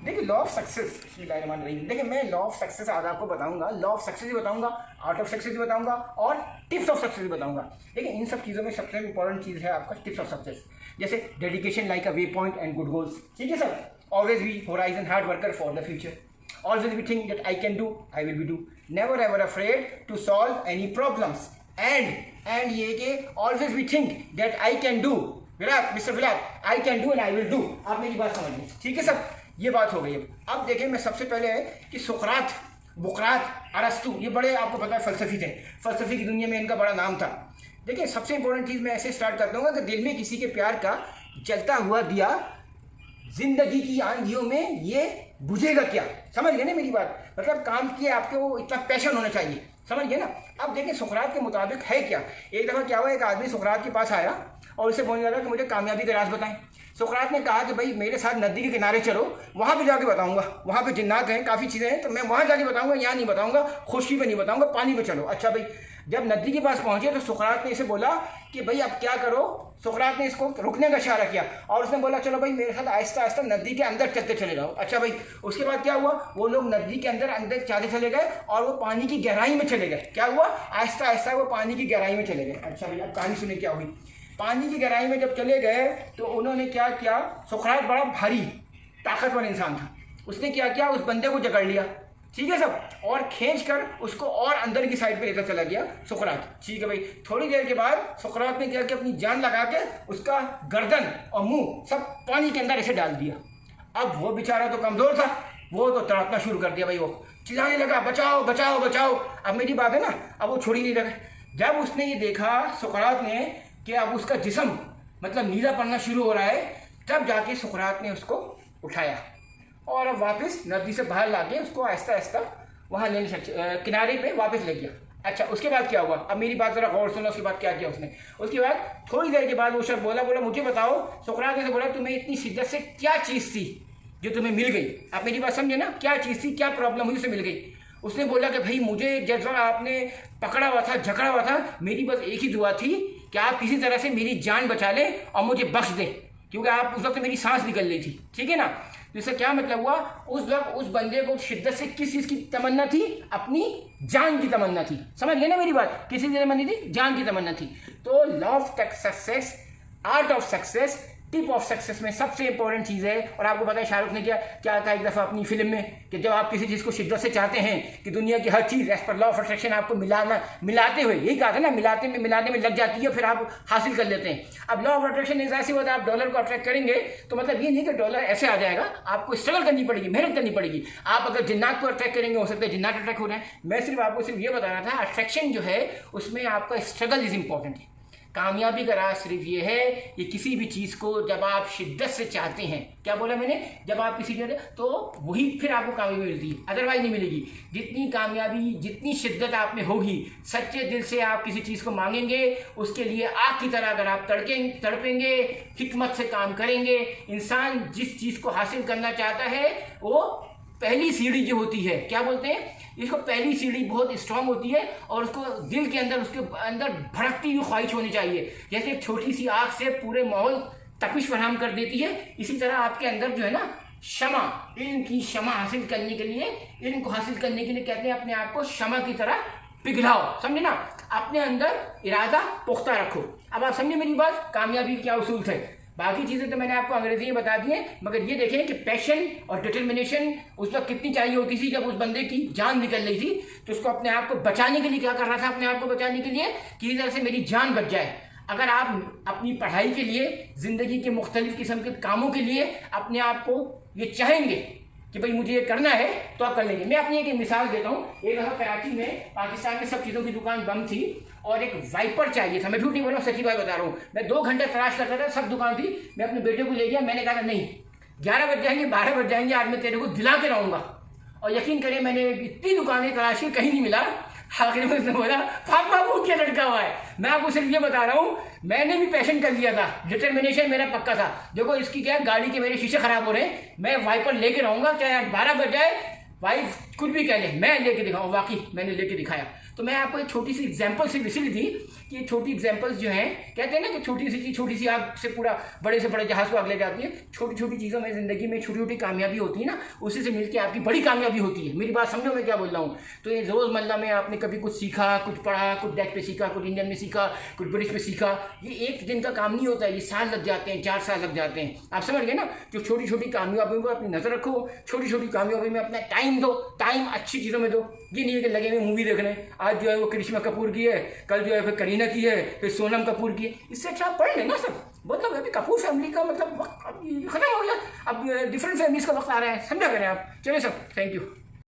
देखिए law of success, देखिए मैं लॉ ऑफ सक्सेस आज आपको बताऊंगा, लॉ ऑफ सक्सेस भी बताऊंगा, आर्ट ऑफ सक्सेस भी बताऊंगा और टिप्स ऑफ सक्सेस भी बताऊंगा। देखिए इन सब चीज़ों में सबसे इंपॉर्टेंट चीज़ है आपका टिप्स ऑफ सक्सेस, जैसे dedication like a way point and good goals. ठीक है sir, always be horizon hard worker for the future, always be think that I can do, I will be do, never ever afraid to solve any problems and ये कि always be think that I can do, Virat mister Virat, I can do and I will do. आप मेरी बात समझ लीजिए, ठीक है sir, ये बात हो गई। अब देखिए मैं सबसे पहले है कि सुकरात, बुकरात, अरस्तु, ये बड़े आपको पता है फलसफी थे, फलसफी की दुनिया में इनका बड़ा नाम था। देखिए सबसे इंपॉर्टेंट चीज़ मैं ऐसे स्टार्ट कर दूंगा कि दिल में किसी के प्यार का जलता हुआ दिया जिंदगी की आंधियों में ये बुझेगा क्या, समझ गए ना मेरी बात, मतलब काम किए आपके वो इतना पैशन होना चाहिए, समझ गए ना। अब देखिए सुकरात के मुताबिक है क्या, एक दफ़ा क्या हुआ, एक आदमी सुकरात के पास आया और उसे बोलने लगा कि मुझे कामयाबी का राज बताएं। सुकरात ने कहा कि भाई मेरे साथ नदी के किनारे चलो, वहाँ पे जाके बताऊंगा, वहाँ पे जिन्नात हैं, काफ़ी चीज़ें हैं, तो मैं वहाँ जाके बताऊंगा, यहाँ नहीं बताऊंगा, खुशकी पे नहीं बताऊंगा, पानी पे चलो। अच्छा भाई, जब नदी के पास पहुँचे तो सुकरात ने इसे बोला कि भाई अब क्या करो, सुकरात ने इसको रुकने का इशारा किया और उसने बोला चलो भाई मेरे साथ आहिस्ता आहिस्ता नदी के अंदर चलते चले जाओ। अच्छा भाई, उसके बाद क्या हुआ, वो लोग नदी के अंदर चलते चले गए और वो पानी की गहराई में चले गए। क्या हुआ, आहिस्ता आहिस्ता वो पानी की गहराई में चले गए। अच्छा भाई, अब कहानी सुने क्या हुई। पानी की गहराई में जब चले गए तो उन्होंने क्या किया, सुकरात बड़ा भारी ताकतवर इंसान था, उसने क्या किया, उस बंदे को जकड़ लिया, ठीक है सब, और खींच कर उसको और अंदर की साइड पे लेकर चला गया सुकरात। ठीक है भाई, थोड़ी देर के बाद सुकरात ने क्या किया, अपनी जान लगा के उसका गर्दन और मुंह सब पानी के अंदर ऐसे डाल दिया। अब वो बेचारा तो कमज़ोर था, वो तो तड़पना शुरू कर दिया भाई, वो चिल्लाने लगा बचाओ बचाओ बचाओ। अब मेरी बात है ना, अब वो छोड़ ही नहीं रहे। जब उसने ये देखा सुकरात ने कि अब उसका जिस्म मतलब नीला पड़ना शुरू हो रहा है, तब जाके सुकरात ने उसको उठाया और अब वापस नदी से बाहर लाके उसको आहिस्ता आहिस्ता वहाँ लेने किनारे पे वापस ले गया। अच्छा, उसके बाद क्या हुआ, अब मेरी बात ज़रा गौर सुनो। उसके बाद क्या किया उसने, उसके बाद थोड़ी देर के बाद वो शख्स बोला मुझे बताओ, सुकरात ने बोला तुम्हें इतनी शिद्दत से क्या चीज़ थी जो तुम्हें मिल गई। आप मेरी बात समझे ना, क्या चीज़ थी, क्या प्रॉब्लम हुई उसे मिल गई। उसने बोला कि भाई मुझे जैसा आपने पकड़ा हुआ था, झकड़ा हुआ था, मेरी बस एक ही दुआ थी कि आप किसी तरह से मेरी जान बचा लें और मुझे बख्श दें, क्योंकि आप उस वक्त मेरी सांस निकल रही थी, ठीक है ना। तो इसका क्या मतलब हुआ, उस वक्त उस बंदे को शिद्दत से किस चीज़ की तमन्ना थी, अपनी जान की तमन्ना थी, समझ गए ना मेरी बात, किसी की तमन्ना थी, जान की तमन्ना थी। तो law of success, art of success, tip of success में सबसे इंपॉर्टेंट चीज़ है। और आपको पता है शाहरुख ने क्या कहा एक दफ़ा अपनी फिल्म में कि जब आप किसी चीज़ को शिद्दत से चाहते हैं कि दुनिया की हर चीज़ as per law of attraction आपको मिलाते हुए, यही कहा था ना, मिलाने में लग जाती है, फिर आप हासिल कर लेते हैं। अब लॉ ऑफ अट्रैक्शन ऐसे होता है, आप डॉलर को अट्रैक्ट करेंगे तो मतलब ये नहीं कि डॉलर ऐसे आ जाएगा, आपको स्ट्रगल करनी पड़ेगी, मेहनत करनी पड़ेगी। आप अगर जिन्नात को अट्रैक्ट करेंगे, हो सकता है जिन्नात अट्रैक्ट हो रहे हैं। मैं आपको सिर्फ ये बता रहा था, अट्रैक्शन जो है उसमें आपका स्ट्रगल इज इंपॉर्टेंट है। कामयाबी का राज सिर्फ ये है कि किसी भी चीज़ को जब आप शिद्दत से चाहते हैं, क्या बोला मैंने, जब आप किसी चीज़ तो वही फिर आपको कामयाबी मिलती है, अदरवाइज नहीं मिलेगी। जितनी कामयाबी, जितनी शिद्दत आप में होगी, सच्चे दिल से आप किसी चीज़ को मांगेंगे, उसके लिए आग की तरह अगर आप तड़पेंगे, हिकमत से काम करेंगे, इंसान जिस चीज़ को हासिल करना चाहता है वो पहली सीढ़ी जो होती है, क्या बोलते हैं इसको, पहली सीढ़ी बहुत स्ट्रांग होती है और उसको दिल के अंदर, उसके अंदर भड़कती हुई ख्वाहिश होनी चाहिए। जैसे एक छोटी सी आग से पूरे माहौल तपिश फराहम कर देती है, इसी तरह आपके अंदर जो है ना शमा, इल्म की शमा हासिल करने के लिए, इल्म को हासिल करने के लिए कहते हैं अपने आप को शमा की तरह पिघलाओ, समझे ना, अपने अंदर इरादा पुख्ता रखो। अब आप समझे मेरी बात, कामयाबी क्या उसूल थे। बाकी चीज़ें तो मैंने आपको अंग्रेजी में बता दी हैं, मगर ये देखें कि पैशन और डिटर्मिनेशन उस वक्त कितनी चाहिए होती थी। जब उस बंदे की जान निकल रही थी तो उसको अपने आप को बचाने के लिए क्या कर रहा था, अपने आप को बचाने के लिए किसी तरह से मेरी जान बच जाए। अगर आप अपनी पढ़ाई के लिए, ज़िंदगी के मुख्तलिफ़ किस्म के कामों के लिए अपने आप को ये चाहेंगे कि भाई मुझे ये करना है तो आप कर लेंगे। मैं अपनी एक मिसाल देता हूँ। एक दफ़ा कराची में, पाकिस्तान में सब चीज़ों की दुकान बंद थी और एक वाइपर चाहिए था। मैं झूठ नहीं बोल रहा हूँ, सच्ची बात बता रहा हूँ। मैं 2 घंटे तलाश करता था, सब दुकान थी। मैं अपने बेटे को ले गया, मैंने कहा नहीं 11 बज जाएंगे, 12 बज जाएंगे, आज मैं तेरे को दिला के रहूँगा। और यकीन करिए मैंने इतनी दुकानें तलाशी, कहीं नहीं मिला। आखिर में उसने बोला पापा वो क्या लड़का हुआ है। मैं आपको सिर्फ ये बता रहा हूँ, मैंने भी पैशन कर लिया था, डिटर्मिनेशन मेरा पक्का था। देखो इसकी क्या, गाड़ी के मेरे शीशे खराब हो रहे हैं, मैं वाइपर लेके रहूँगा, चाहे 12 बज जाए, वाइफ कुछ भी कह ले, मैं लेके दिखाऊँ। वाकई मैंने लेके दिखाया। तो मैं आपको एक छोटी सी एग्जाम्पल सिर्फ इसलिए दी कि ये छोटी एग्जाम्पल्स जो हैं, कहते हैं ना कि छोटी सी चीज़ छोटी सी आग से पूरा बड़े से बड़े जहाज़ को आग ले जाती है। छोटी छोटी चीज़ों में ज़िंदगी में छोटी छोटी कामयाबी होती है ना, उसी से मिलकर आपकी बड़ी कामयाबी होती है। मेरी बात समझो मैं क्या बोल रहा हूँ। तो ये रोज़मर्रा में आपने कभी कुछ सीखा, कुछ पढ़ा, कुछ डेक पे सीखा, कुछ इंडियन में सीखा, कुछ ब्रिटिश पे सीखा, ये एक दिन का काम नहीं होता है, ये साल लग जाते हैं, 4 साल लग जाते हैं। आप समझ गए ना। जो छोटी छोटी कामयाबियों पर अपनी नज़र रखो, छोटी छोटी कामयाबी में अपना टाइम दो, टाइम अच्छी चीज़ों में दो। ये नहीं है कि लगे हुए मूवी देखने, आज जो है वो करिश्मा कपूर की है, कल जो है फिर करीना की है, फिर सोनम कपूर की है। इससे अच्छा आप पढ़ लेना सब। मतलब अभी कपूर फैमिली का मतलब वक्त अब खत्म हो गया, अब डिफरेंट फैमिलीज का वक्त आ रहा है, समझा करें आप। चलिए सब, थैंक यू।